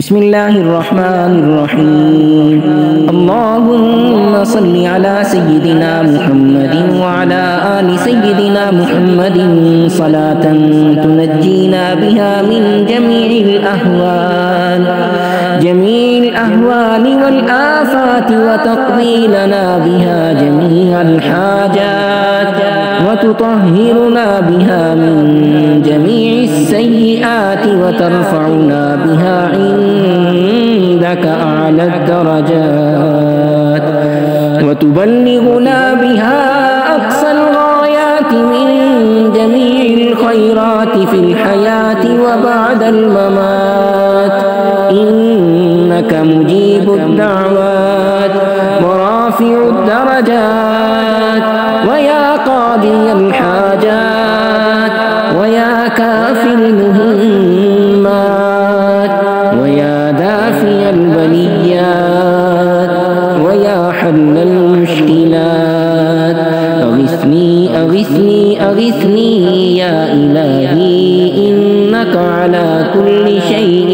بسم الله الرحمن الرحيم. اللهم صل على سيدنا محمد وعلى آل سيدنا محمد صلاة تنجينا بها من جميع الأهوال والآفات، وتقضي لنا بها جميع الحاجات، وتطهرنا بها من جميع السيئات، وترفعنا بها عندك أعلى الدرجات، وتبلغنا بها أقصى الغايات من جميع الخيرات في الحياة وبعد الممات، إنك مجيب الدعوات ورافع الدرجات، ويا قاضي الحاجات، ويا كافي المهمات، ويا دافي البليات، ويا حل المشكلات. أغثني أغثني أغثني يا إلهي، إنك على كل شيء